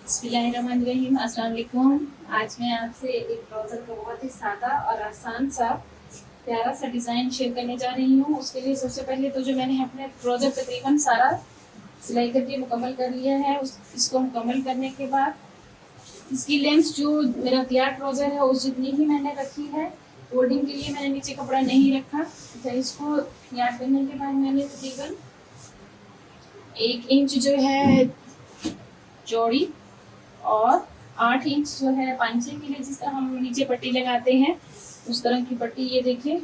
बिस्मिल्लाहिर्रहमानिर्रहीम। अस्सलाम वालेकुम। आज मैं आपसे एक ट्राउज़र का बहुत ही सादा और आसान सा प्यारा सा डिज़ाइन शेयर करने जा रही हूँ। उसके लिए सबसे पहले तो जो मैंने अपने ट्राउज़र तकरीबन सारा सिलाई करके मुकम्मल कर लिया है, इसको मुकम्मल करने के बाद इसकी लेंथ जो मेरा तैयार ट्राउज़र है उस जितनी ही मैंने रखी है। फोल्डिंग के लिए मैंने नीचे कपड़ा नहीं रखा। तो इसको तैयार करने के बाद मैंने तकरीबन 1 इंच जो है चौड़ी और 8 इंच जो है पांचे के लिए जिस तरह हम नीचे पट्टी लगाते हैं उस तरह की पट्टी, ये देखिए,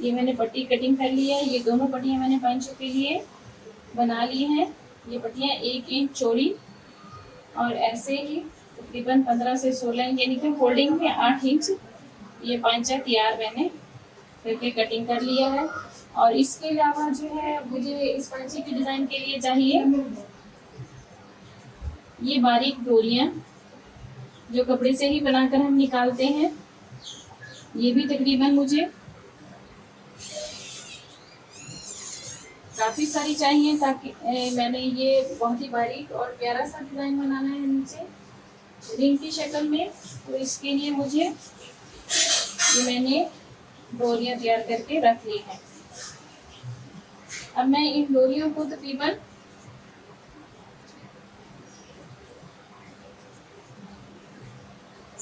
ये मैंने पट्टी कटिंग कर ली है। ये दोनों पट्टियां मैंने पांचों के लिए बना ली हैं। ये पट्टियां 1 इंच चौड़ी और ऐसे ही तकरीबन 15 से 16 इंच, यानी कि फोल्डिंग में 8 इंच ये पांचा तैयार मैंने करके कटिंग कर लिया है। और इसके अलावा जो है मुझे इस पांचे के डिज़ाइन के लिए चाहिए ये बारीक डोरियां जो कपड़े से ही बनाकर हम निकालते हैं। ये भी तकरीबन मुझे काफ़ी सारी चाहिए ताकि मैंने ये बहुत ही बारीक और प्यारा सा डिज़ाइन बनाना है नीचे रिंग की शक्ल में। तो इसके लिए मुझे ये मैंने डोरियां तैयार करके रख ली हैं। अब मैं इन डोरियों को तकरीबन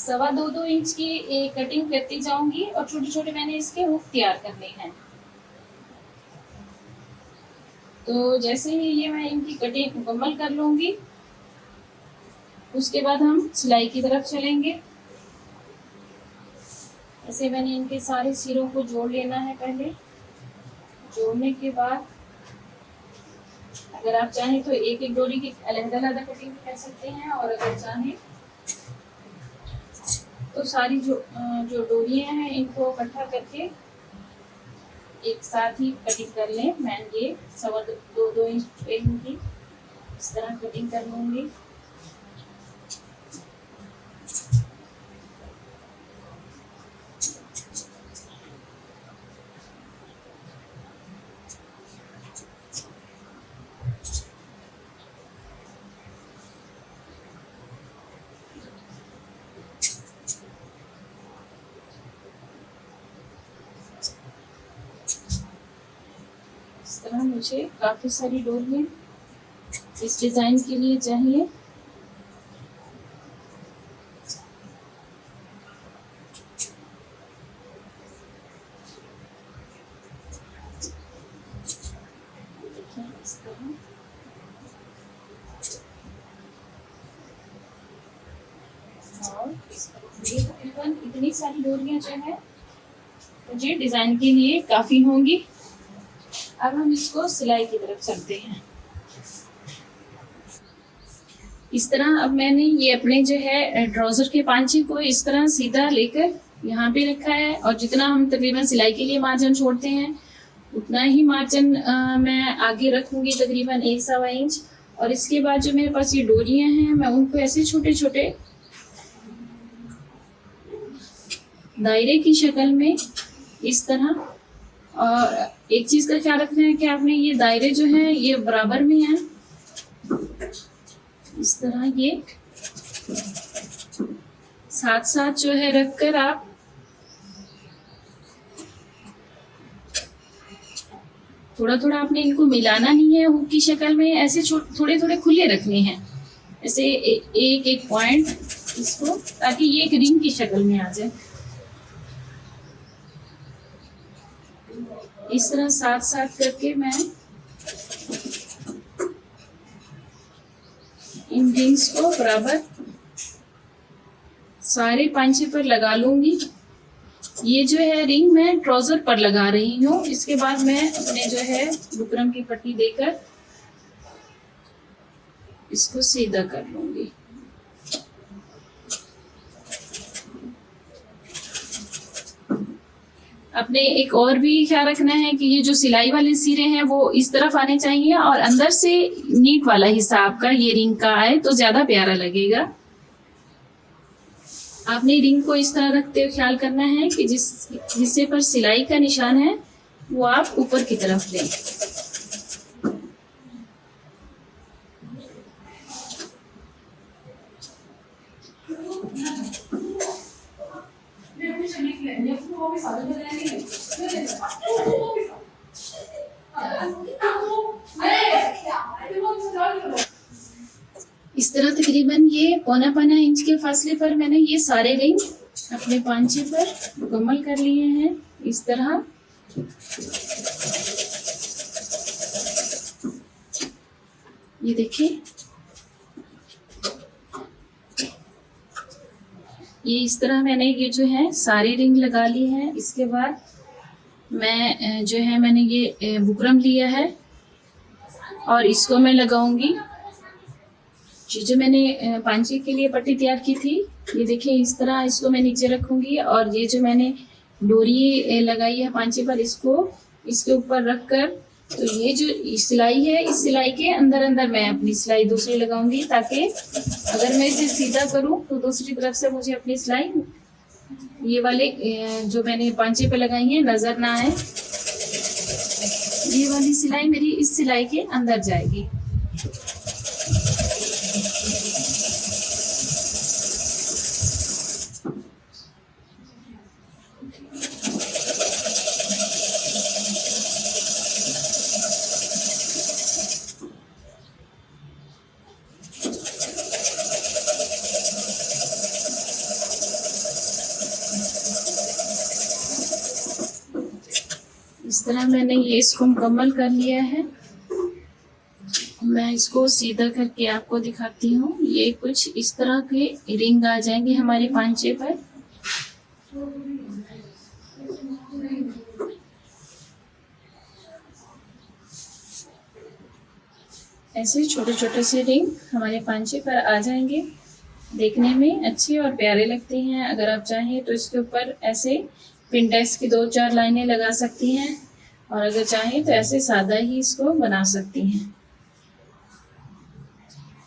2.25 इंच की कटिंग करती जाऊंगी और छोटे छोटे मैंने इसके हुक तैयार करने हैं। तो जैसे ही ये मैं इनकी कटिंग मुकम्मल कर लूंगी उसके बाद हम सिलाई की तरफ चलेंगे। ऐसे मैंने इनके सारे सिरों को जोड़ लेना है। पहले जोड़ने के बाद अगर आप चाहें तो एक एक डोरी की अलग-अलग कटिंग कर सकते हैं, और अगर चाहें तो सारी जो डोरियां हैं इनको इकट्ठा करके एक साथ ही कटिंग कर लें। मैं ये 2.25 इंच पे की इस तरह कटिंग कर लूँगी। इस तरह मुझे काफ़ी सारी डोरियां इस डिज़ाइन के लिए चाहिए। इस तरह और ये तकरीबन इतनी सारी डोरियां जो है मुझे डिज़ाइन के लिए काफ़ी होंगी। अब हम इसको सिलाई की तरफ चलते हैं। इस तरह अब मैंने ये अपने जो है ट्राउज़र के पांचे को इस तरह सीधा लेकर यहाँ पे रखा है, और जितना हम तकरीबन सिलाई के लिए मार्जिन छोड़ते हैं उतना ही मार्जिन मैं आगे रखूँगी, तकरीबन 1.25 इंच। और इसके बाद जो मेरे पास ये डोरियाँ हैं मैं उनको ऐसे छोटे छोटे दायरे की शक्ल में इस तरह, और एक चीज़ का ख्याल रखना है कि आपने ये दायरे जो हैं ये बराबर में हैं। इस तरह ये साथ साथ जो है रखकर आप थोड़ा थोड़ा, आपने इनको मिलाना नहीं है हुक की शक्ल में, ऐसे थोड़े थोड़े खुले रखने हैं, ऐसे एक एक पॉइंट इसको, ताकि ये एक रिंग की शक्ल में आ जाए। इस तरह साथ साथ करके मैं इन रिंग्स को बराबर सारे पांचे पर लगा लूंगी। ये जो है रिंग मैं ट्राउज़र पर लगा रही हूँ। इसके बाद मैं अपने जो है बुकरम की पट्टी देकर इसको सीधा कर लूंगी। अपने एक और भी ख्याल रखना है कि ये जो सिलाई वाले सिरे हैं वो इस तरफ आने चाहिए और अंदर से नीट वाला हिस्सा आपका ये रिंग का आए तो ज़्यादा प्यारा लगेगा। आपने रिंग को इस तरह रखते हुए ख्याल करना है कि जिस हिस्से पर सिलाई का निशान है वो आप ऊपर की तरफ दें। इस तरह तकरीबन ये पौना पौना इंच के फासले पर मैंने ये सारे रिंग अपने पांचे पर मुकम्मल कर लिए हैं। इस तरह ये देखिए, ये इस तरह मैंने ये जो है सारी रिंग लगा ली है। इसके बाद मैं जो है मैंने ये बुकरम लिया है और इसको मैं लगाऊंगी। जो मैंने पांचे के लिए पट्टी तैयार की थी, ये देखिए इस तरह इसको मैं नीचे रखूंगी और ये जो मैंने डोरी लगाई है पांचे पर, इसको इसके ऊपर रखकर, तो ये जो सिलाई है इस सिलाई के अंदर अंदर मैं अपनी सिलाई दूसरी लगाऊंगी, ताकि अगर मैं इसे सीधा करूं तो दूसरी तरफ से मुझे अपनी सिलाई ये वाले जो मैंने पांचे पे लगाई है नजर ना आए। ये वाली सिलाई मेरी इस सिलाई के अंदर जाएगी। इस तरह मैंने ये इसको मुकम्मल कर लिया है। मैं इसको सीधा करके आपको दिखाती हूँ। ये कुछ इस तरह के रिंग आ जाएंगे हमारे पांचे पर। ऐसे छोटे छोटे से रिंग हमारे पांचे पर आ जाएंगे। देखने में अच्छे और प्यारे लगते हैं। अगर आप चाहें तो इसके ऊपर ऐसे पिंटेक्स की 2-4 लाइनें लगा सकती हैं, और अगर चाहें तो ऐसे सादा ही इसको बना सकती हैं।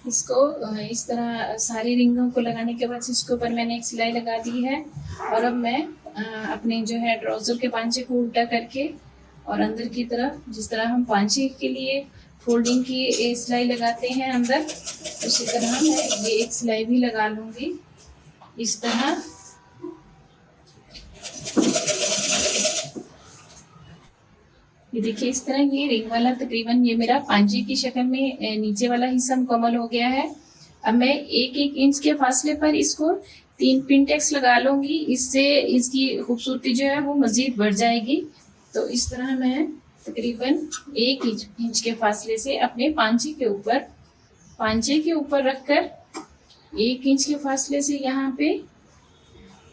इसको इस तरह सारी रिंगों को लगाने के बाद इसके ऊपर मैंने एक सिलाई लगा दी है। और अब मैं अपने जो है ट्राउज़र के पांचे को उल्टा करके और अंदर की तरफ, जिस तरह हम पांचे के लिए फोल्डिंग की सिलाई लगाते हैं अंदर, उसी तरह मैं ये एक सिलाई भी लगा लूँगी इस तरह। ये देखिए इस तरह ये रिंग वाला तकरीबन ये मेरा पांचे की शक्ल में नीचे वाला हिस्सा मुकम्मल हो गया है। अब मैं 1-1 इंच के फासले पर इसको 3 पिनटेक्स लगा लूँगी। इससे इसकी खूबसूरती जो है वो मज़ीद बढ़ जाएगी। तो इस तरह मैं तकरीबन 1 इंच के फासले से अपने पांचे के ऊपर रखकर 1 इंच के फासले से यहाँ पे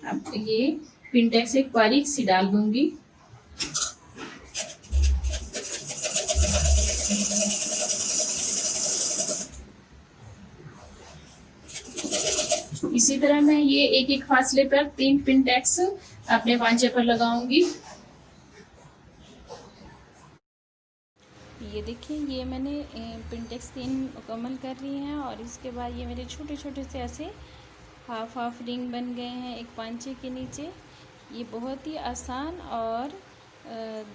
अब ये पिनटेक्स एक बारीक सी डाल दूँगी। इसी तरह मैं ये 1-1 फासले पर 3 पिनटेक्स अपने पांचे पर लगाऊंगी। ये देखिए ये मैंने पिनटेक्स 3 मुकम्मल कर ली हैं, और इसके बाद ये मेरे छोटे छोटे से ऐसे हाफ रिंग बन गए हैं एक पांचे के नीचे। ये बहुत ही आसान और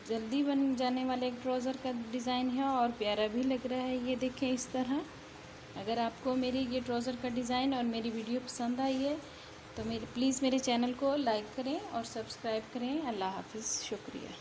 जल्दी बन जाने वाले एक ट्राउज़र का डिज़ाइन है, और प्यारा भी लग रहा है। ये देखें इस तरह। अगर आपको मेरी ये ट्राउज़र का डिज़ाइन और मेरी वीडियो पसंद आई है तो प्लीज़ मेरे चैनल को लाइक करें और सब्सक्राइब करें। अल्लाह हाफ़िज़, शुक्रिया।